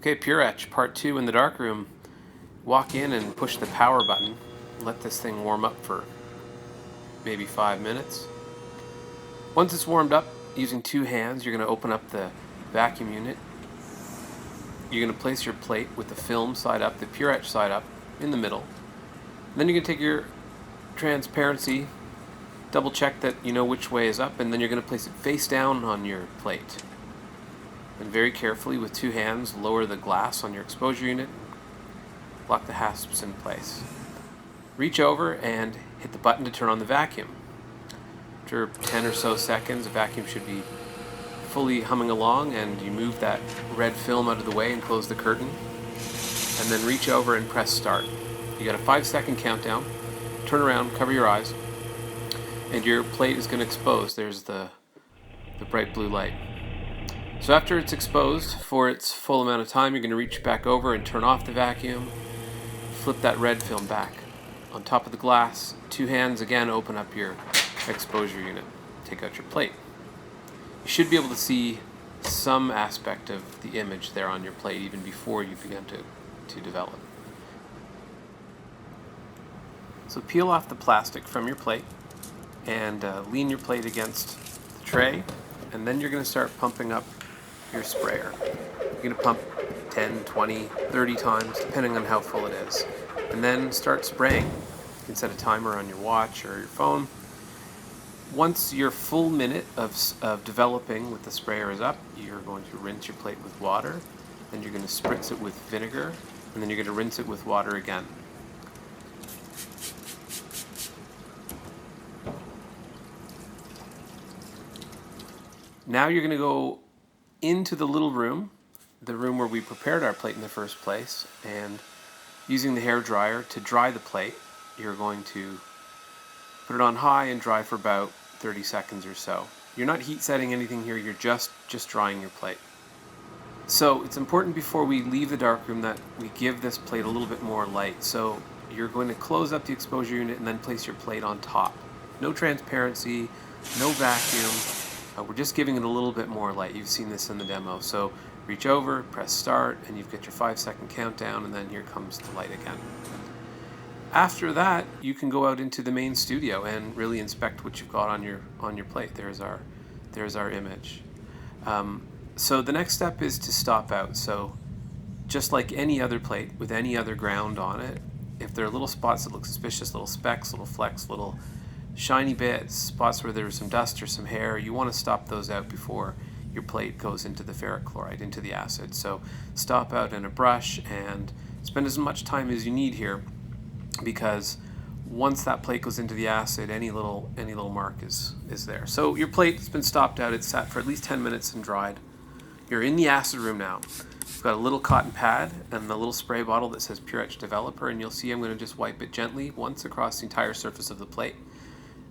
Okay, Puretch, part 2 in the darkroom. Walk in and push the power button. Let this thing warm up for maybe 5 minutes. Once it's warmed up, using 2 hands, you're going to open up the vacuum unit. You're going to place your plate with the film side up, the Puretch side up, in the middle. And then you're going to take your transparency, double check that you know which way is up, and then you're going to place it face down on your plate. And very carefully, with 2 hands, lower the glass on your exposure unit, lock the hasps in place. Reach over and hit the button to turn on the vacuum. After 10 or so seconds, the vacuum should be fully humming along, and you move that red film out of the way and close the curtain. And then reach over and press start. You got a 5-second countdown. Turn around, cover your eyes, and your plate is going to expose. There's the bright blue light. So after it's exposed for its full amount of time, you're going to reach back over and turn off the vacuum. Flip that red film back. On top of the glass, 2 hands again, open up your exposure unit. Take out your plate. You should be able to see some aspect of the image there on your plate even before you begin to develop. So peel off the plastic from your plate and lean your plate against the tray, and then you're going to start pumping up your sprayer. You're going to pump 10, 20, 30 times, depending on how full it is. And then start spraying. You can set a timer on your watch or your phone. Once your full minute of developing with the sprayer is up, you're going to rinse your plate with water, then you're going to spritz it with vinegar, and then you're going to rinse it with water again. Now you're going to go into the little room, the room where we prepared our plate in the first place, and using the hair dryer to dry the plate, you're going to put it on high and dry for about 30 seconds or so. You're not heat setting anything here, you're just drying your plate. So it's important before we leave the darkroom that we give this plate a little bit more light. So you're going to close up the exposure unit and then place your plate on top. No transparency, no vacuum. We're just giving it a little bit more light. You've seen this in the demo. So reach over, press start, and you've got your 5-second countdown, and then here comes the light again. After that, you can go out into the main studio and really inspect what you've got on your plate. There's our image. So the next step is to stop out. So just like any other plate with any other ground on it, if there are little spots that look suspicious, little specks, little flecks, little shiny bits, spots where there's some dust or some hair, you want to stop those out before your plate goes into the ferric chloride, into the acid. So stop out in a brush and spend as much time as you need here, because once that plate goes into the acid, any little mark is there. So your plate has been stopped out, it's sat for at least 10 minutes and dried. You're in the acid room now. You've got a little cotton pad and a little spray bottle that says Puretch Developer, and you'll see I'm going to just wipe it gently once across the entire surface of the plate.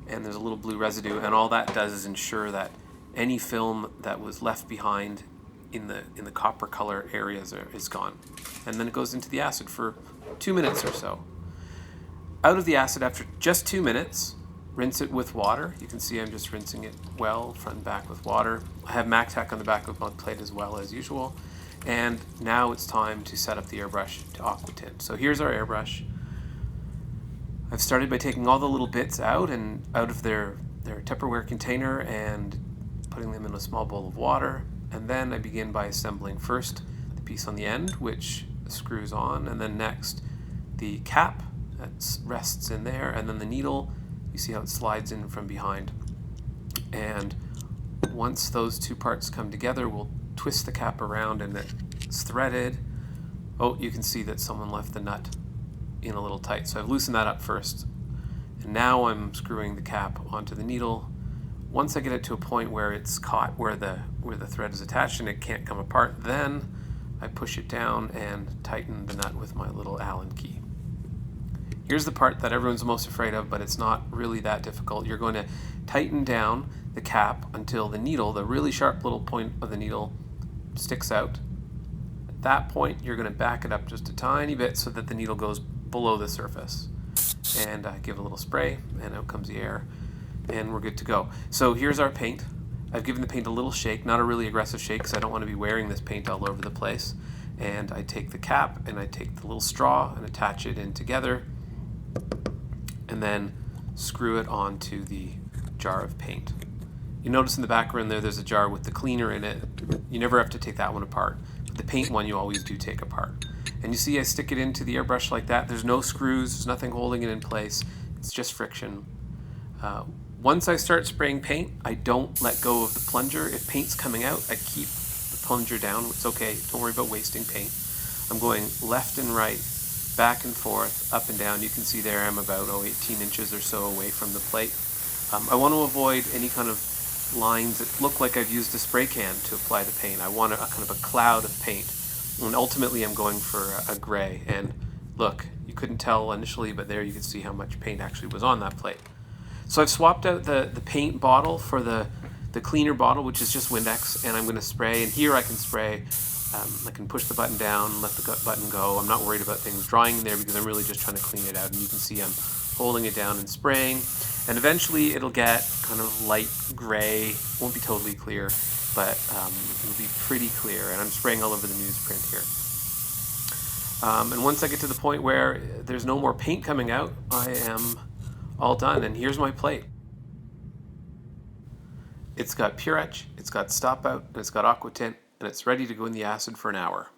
And there's a little blue residue, and all that does is ensure that any film that was left behind in the copper color areas is gone. And then it goes into the acid for 2 minutes or so. Out of the acid after just 2 minutes, rinse it with water. You can see I'm just rinsing it well, front and back with water. I have MacTac on the back of my plate as well as usual. And now it's time to set up the airbrush to aquatint. So here's our airbrush. I've started by taking all the little bits out of their Tupperware container and putting them in a small bowl of water. And then I begin by assembling first the piece on the end, which screws on, and then next the cap that rests in there, and then the needle. You see how it slides in from behind. And once those 2 parts come together, we'll twist the cap around and it's threaded. Oh, you can see that someone left the nut in a little tight, so I've loosened that up first, and now I'm screwing the cap onto the needle. Once I get it to a point where it's caught where the thread is attached and it can't come apart, then I push it down and tighten the nut with my little Allen key. Here's the part that everyone's most afraid of, but it's not really that difficult. You're going to tighten down the cap until the needle, the really sharp little point of the needle, sticks out. At that point, you're going to back it up just a tiny bit so that the needle goes below the surface, and give a little spray, and out comes the air, and we're good to go. So here's our paint. I've given the paint a little shake, not a really aggressive shake because I don't want to be wearing this paint all over the place. and I take the cap and I take the little straw and attach it in together, and then screw it onto the jar of paint. You notice in the background there's a jar with the cleaner in it. You never have to take that one apart. But the paint one you always do take apart. And you see I stick it into the airbrush like that. There's no screws, there's nothing holding it in place. It's just friction. Once I start spraying paint, I don't let go of the plunger. If paint's coming out, I keep the plunger down. It's okay, don't worry about wasting paint. I'm going left and right, back and forth, up and down. You can see there I'm about 18 inches or so away from the plate. I want to avoid any kind of lines that look like I've used a spray can to apply the paint. I want a kind of a cloud of paint. And ultimately I'm going for a gray. And look, you couldn't tell initially, but there you can see how much paint actually was on that plate. So I've swapped out the paint bottle for the cleaner bottle, which is just Windex, and I'm going to spray. And here I can spray. I can push the button down, let the button go. I'm not worried about things drying in there because I'm really just trying to clean it out. And you can see I'm holding it down and spraying. And eventually it'll get kind of light gray. Won't be totally clear, but it'll be pretty clear. And I'm spraying all over the newsprint here. And once I get to the point where there's no more paint coming out, I am all done. And here's my plate. It's got Puretch, it's got Stop Out, and it's got Aqua Tint, and it's ready to go in the acid for an hour.